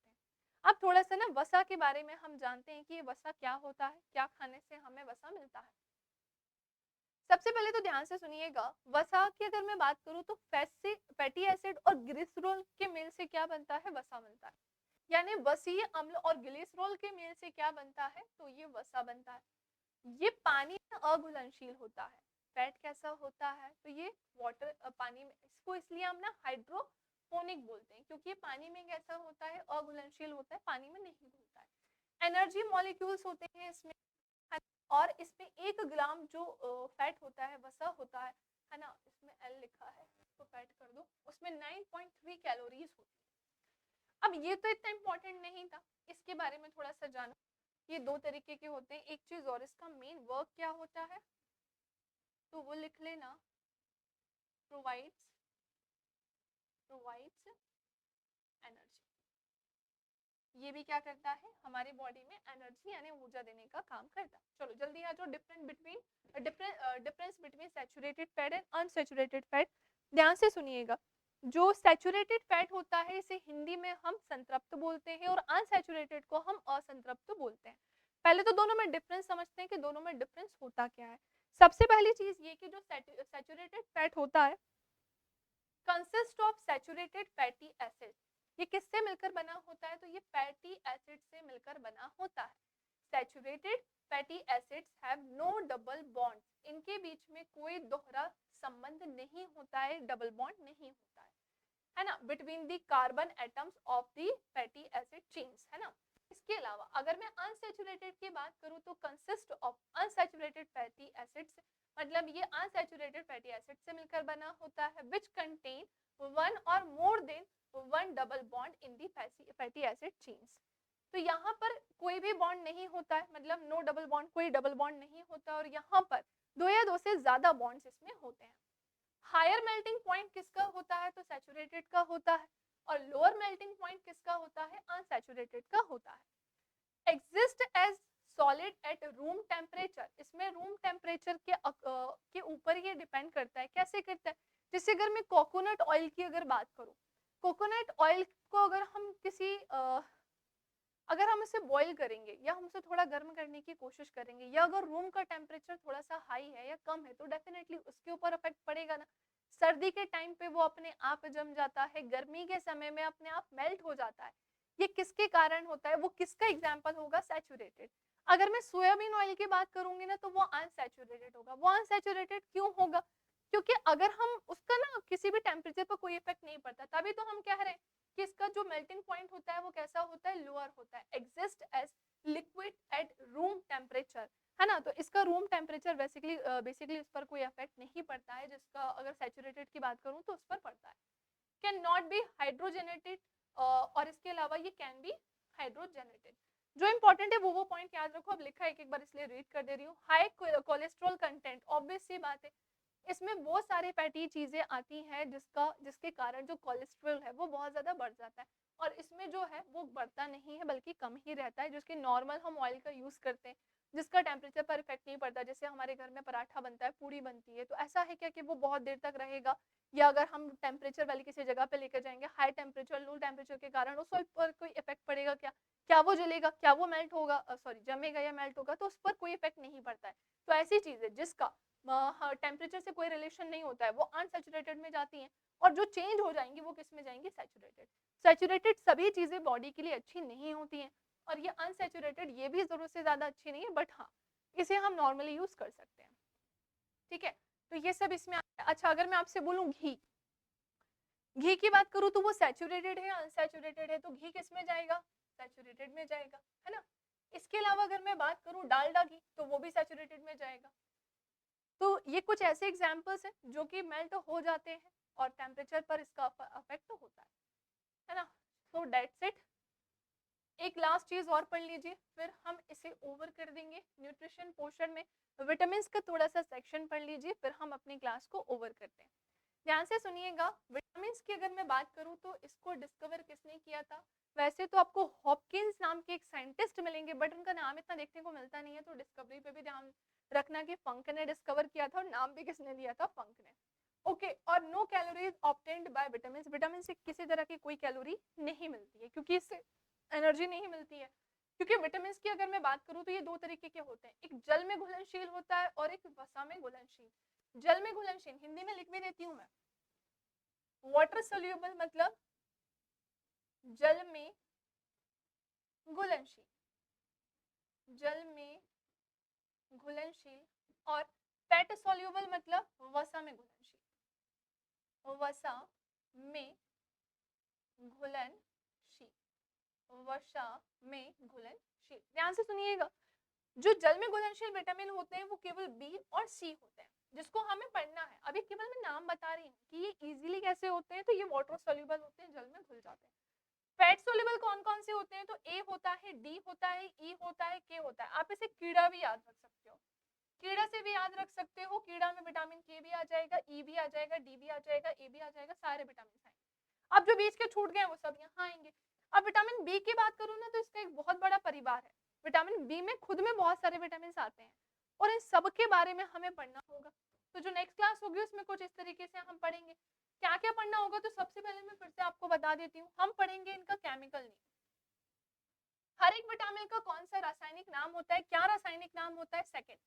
अब थोड़ा सा ना वसा के बारे में हम जानते हैं कि ये वसा क्या होता है, क्या खाने से हमें वसा मिलता है। सबसे पहले तो ध्यान से सुनिएगा, वसा की अगर मैं बात करूं तो फैटी एसिड और ग्लिसरॉल के मेल से क्या बनता है, वसा मिलता है। यानी वसीय अम्ल और ग्लिसरॉल के मेल से क्या बनता है, तो ये वसा बनता है। ये पानी में अघुलनशील होता है। फैट कैसा होता है, तो ये वाटर पानी में, इसको इसलिए हम ना हाइड्रोपोनिक बोलते हैं, क्योंकि ये पानी में कैसा होता है, अघुलनशील होता है, पानी में नहीं घुलता है। एनर्जी मॉलिक्यूल्स होते हैं इसमें, और इसमें 1 ग्राम जो फैट होता है, वसा होता है ना, इसमें एल लिखा है, इसको फैट कर दो, उसमें 9.3 कैलोरीज होती है। अब ये तो इतना इंपॉर्टेंट नहीं था, इसके बारे में थोड़ा सा जानो। ये 2 तरीके के होते हैं, एक चीज और, इसका मेन वर्क क्या होता है, तो वो लिख लेना, प्रोवाइड्स एनर्जी। ये भी क्या करता है, हमारे बॉडी में एनर्जी यानी ऊर्जा देने का काम करता है। चलो जल्दी आ जाओ, difference between saturated fat and unsaturated fat. ध्यान से सुनिएगा, जो सैचुरेटेड फैट होता है इसे हिंदी में हम संतृप्त बोलते हैं, और अनसैचुरेटेड को हम असंतृप्त बोलते हैं। पहले तो दोनों में डिफरेंस समझते हैं कि दोनों में डिफरेंस होता क्या है। सबसे पहली चीज ये कि जो सैचुरेटेड फैट होता है consist of saturated fatty acid. ये किससे मिलकर बना होता है, तो ये फैटी एसिड से मिलकर बना होता है। Saturated fatty acids have no double bond, इनके बीच में कोई दोहरा संबंध नहीं होता है, डबल बॉन्ड नहीं होता है ना, between the carbon atoms of the fatty acid chains, है ना। इसके अलावा अगर मैं अनसैचुरेटेड की बात करूं तो consist of unsaturated fatty acids, मतलब ये अनसैचुरेटेड फैटी एसिड से मिलकर बना होता है, विच कंटेन वन और more than one double bond in the fatty acid chains. तो यहाँ पर कोई भी बॉन्ड नहीं होता है, मतलब नो डबल बॉन्ड, कोई डबल बॉन्ड नहीं होता, और यहाँ पर 2 या 2 से ज्यादा बॉन्ड्स इसमें होते हैं। हायर मेल्टिंग पॉइंट किसका होता है, तो सैचुरेटेड का होता है, और लोअर मेल्टिंग पॉइंट किसका होता है, अनसैचुरेटेड का होता है। Exist as solid at room temperature, इसमें रूम टेम्परेचर के ऊपर ये डिपेंड करता है, कैसे करता है, जैसे अगर मैं कोकोनट ऑयल की अगर बात करूं, कोकोनट ऑयल को अगर हम किसी अगर हम इसे बॉईल करेंगे या हम उसे थोड़ा गर्म करने की कोशिश करेंगे, या अगर रूम का टेम्परेचर थोड़ा सा हाई है या कम है, तो डेफिनेटली उसके ऊपर इफेक्ट पड़ेगा ना। सर्दी के टाइम पे वो अपने आप जम जाता है, गर्मी के समय में अपने आप मेल्ट हो जाता है। ये किसके कारण होता है, वो किसका एग्जाम्पल होगा, सैचुरेटेड। अगर मैं सोयाबीन ऑयल की बात करूंगी ना, तो वो अनसैचुरेटेड होगा। वो अनसैचुरेटेड क्यों होगा, क्योंकि अगर हम उसका ना किसी भी टेम्परेचर पर कोई इफेक्ट नहीं पड़ता, तभी तो हम कह रहे हैं कि इसका जो मेल्टिंग पॉइंट होता है वो कैसा होता है, लोअर होता है, exist as liquid at room temperature, है ना। तो इसका रूम टेम्परेचर बेसिकली उस पर कोई इफेक्ट नहीं पड़ता है, जिसका अगर सैचुरेटेड की बात करूं तो उस पर पड़ता है। कैन नॉट बी हाइड्रोजेनेटेड, और इसके अलावा ये कैन बी हाइड्रोजेनेटेड। जो इंपॉर्टेंट है वो पॉइंट याद रखो। अब लिखा है एक बार इसलिए रीड कर दे रही हूँ। हाई कोलेस्ट्रॉल कंटेंट, ऑब्वियस सी बात है, इसमें वो सारी फैटी चीजें आती हैं जिसके कारण जो कोलेस्ट्रॉल है वो बहुत ज्यादा बढ़ जाता है, और इसमें जो है वो बढ़ता नहीं है बल्कि कम ही रहता है, जिसके नॉर्मल हम ऑयल का यूज करते हैं, जिसका टेम्परेचर पर इफेक्ट नहीं पड़ता। जैसे हमारे घर में पराठा बनता है, पूड़ी बनती है, तो ऐसा है क्या कि वो बहुत देर तक रहेगा, या अगर हम टेम्परेचर वाली किसी जगह पे लेकर जाएंगे हाई टेम्परेचर, लो टेम्परेचर के कारण उस पर कोई इफेक्ट पड़ेगा क्या, क्या वो जलेगा, क्या वो मेल्ट होगा, सॉरी जमेगा या मेल्ट होगा, तो उस पर कोई इफेक्ट नहीं पड़ता है। तो ऐसी चीजें जिसका टेम्परेचर से कोई रिलेशन नहीं होता है वो अनसैचुरेटेड में जाती हैं, और जो चेंज हो जाएंगी वो किस में जाएंगी, सैचुरेटेड। सैचुरेटेड सभी चीजें बॉडी के लिए अच्छी नहीं होती हैं, और ये अनसैचुरेटेड ये भी जरूरत से ज्यादा अच्छी नहीं है, बट हाँ इसे हम नॉर्मली यूज कर सकते हैं, ठीक है। तो ये सब इसमें आता है। अच्छा, अगर मैं आपसे बोलूं घी, घी की बात करूं तो वो सैचुरेटेड है, अनसैचुरेटेड है, तो घी किस में जाएगा, सैचुरेटेड में जाएगा, है ना। इसके अलावा अगर मैं बात करूं डालडा घी, तो वो भी सैचुरेटेड में जाएगा। तो ये कुछ ऐसे एग्जाम्पल्स हैं जो कि मेल्ट हो जाते हैं और टेम्परेचर पर इसका अफेक्ट होता है ना। So that's it. एक लास्ट चीज और पढ़ लीजिए, फिर हम इसे ओवर कर देंगे। न्यूट्रिशन पोर्शन में विटामिन का थोड़ा सा सेक्शन पढ़ लीजिए, फिर हम अपनी क्लास को ओवर करते हैं। ध्यान से सुनिएगा। विटामिन की अगर मैं बात करूं तो इसको डिस्कवर किसने किया था। वैसे तो आपको हॉपकिंस नाम के एक साइंटिस्ट मिलेंगे, बट उनका नाम इतना देखने को मिलता नहीं है, तो डिस्कवरी पे भी ध्यान रखना कि फंक ने डिस्कवर किया था, और नाम भी किसने दिया था, फंक ने। ओके, और no calories obtained by vitamin. Vitamin से किसी तरह की कोई कैलोरी नहीं मिलती है, क्योंकि इससे एनर्जी नहीं मिलती है। क्योंकि विटामिन की अगर मैं बात करूं तो ये दो तरीके के होते हैं, एक जल में घुलनशील होता है और एक वसा में घुलनशील। जल में घुलनशील हिंदी में लिख भी देती हूँ मैं, वाटर सोल्यूबल मतलब जल में घुलनशील, जल में घुलनशील, और फैट सोल्यूबल मतलब वसा में घुलनशील, वसा में घुलनशील, वसा में घुलनशील। ध्यान से सुनिएगा। जो जल में घुलनशील विटामिन होते हैं वो केवल बी और सी होते हैं, जिसको हमें पढ़ना है। अभी केवल मैं नाम बता रही हूँ कि ये इजीली कैसे होते हैं। तो ये वाटर सोल्यूबल होते हैं, जल में घुल जाते हैं। फैट सोल्यूबल कौन कौन से होते हैं, तो ए होता है, डी होता है, ई होता है, के होता है। आप इसे कीड़ा भी याद रख सकते हो, कीड़ा से भी याद रख सकते हो। कीड़ा में विटामिन के भी आ जाएगा, ई भी आ जाएगा, डी भी आ जाएगा, ए भी आ जाएगा, सारे विटामिन आएंगे। अब जो बीच के छूट गए वो सब यहाँ आएंगे। अब विटामिन बी की बात करूँ ना, तो इसका एक बहुत बड़ा परिवार है। विटामिन बी में खुद में बहुत सारे विटामिन आते हैं, और इन सब के बारे में हमें पढ़ना होगा। तो जो नेक्स्ट क्लास होगी उसमें कुछ इस तरीके से हम पढ़ेंगे। क्या क्या पढ़ना होगा, तो सबसे पहले मैं फिर से आपको बता देती हूँ, हम पढ़ेंगे इनका केमिकल नेम। हर एक विटामिन का कौन सा रासायनिक नाम होता है, क्या रासायनिक नाम होता है। सेकंड,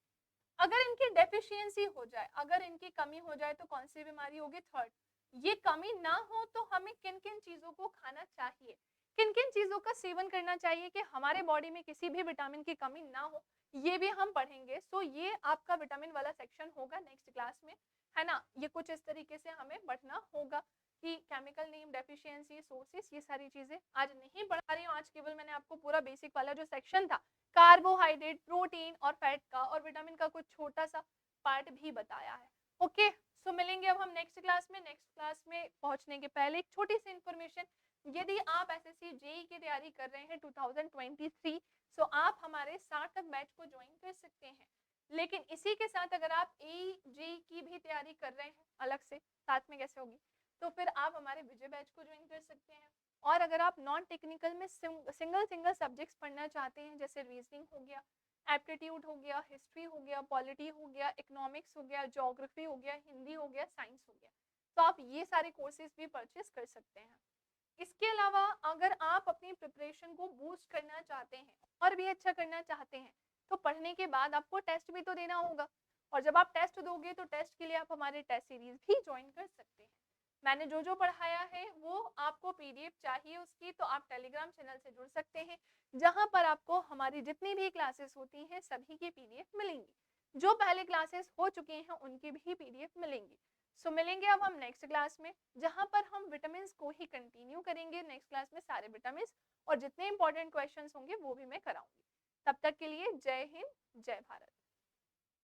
अगर इनकी डेफिशिएंसी हो जाए, अगर इनकी कमी हो जाए तो कौन सी बीमारी होगी। थर्ड, ये कमी ना हो तो हमें किन किन चीजों को खाना चाहिए, किन किन चीजों का सेवन करना चाहिए कि हमारे बॉडी में किसी भी विटामिन की कमी ना हो, ये भी हम पढ़ेंगे। सो ये आपका विटामिन वाला सेक्शन होगा नेक्स्ट क्लास में, है ना। ये कुछ इस तरीके से हमें पढ़ना होगा कि केमिकल नेम, डेफिशिएंसी, सोर्सेस, ये सारी चीजें आज नहीं पढ़ा रही हूँ। आज केवल मैंने आपको पूरा बेसिक वाला जो सेक्शन था, कार्बोहाइड्रेट, प्रोटीन और फैट का और विटामिन का कुछ छोटा सा पार्ट भी बताया है। ओके, सो मिलेंगे अब हम नेक्स्ट क्लास में। नेक्स्ट क्लास में पहुंचने के पहले एक छोटी सी इंफॉर्मेशन, यदि आप एसएससी जेई की तैयारी कर रहे हैं 2023, सो आप हमारे सार्थक बैच को ज्वाइन कर सकते हैं। लेकिन इसी के साथ अगर आप जेई की भी तैयारी कर रहे हैं अलग से, साथ में कैसे होगी, तो फिर आप हमारे विजय बैच को ज्वाइन कर सकते हैं। और अगर आप नॉन टेक्निकल में सिंगल सब्जेक्ट्स पढ़ना चाहते हैं, जैसे रीजनिंग हो गया, एप्टीट्यूड हो गया, हिस्ट्री हो गया, पॉलिटी हो गया, इकोनॉमिक्स हो गया, ज्योग्राफी हो गया, हिंदी हो गया, साइंस हो गया, तो आप ये सारे कोर्सेज भी परचेस कर सकते हैं। इसके अलावा अगर आप अपनी प्रिपरेशन को बूस्ट करना चाहते हैं और भी अच्छा करना चाहते हैं तो पढ़ने के बाद आपको टेस्ट भी तो देना होगा, और जब आप टेस्ट दोगे तो टेस्ट के लिए आप हमारे टेस्ट सीरीज भी ज्वाइन कर सकते हैं। मैंने जो जो पढ़ाया है वो आपको पीडीएफ चाहिए उसकी तो आप टेलीग्राम चैनल से जुड़ सकते हैं, जहां पर आपको हमारी जितनी भी क्लासेस होती हैं सभी की पीडीएफ मिलेंगी। जो पहले क्लासेस हो चुके हैं उनकी भी पीडीएफ मिलेंगी। सो मिलेंगे अब हम नेक्स्ट क्लास में, जहां पर हम विटामिन को ही कंटिन्यू करेंगे। नेक्स्ट क्लास में सारे विटामिन और जितने इंपॉर्टेंट क्वेश्चंस होंगे वो भी मैं कराऊंगी। तब तक के लिए जय हिंद, जय भारत।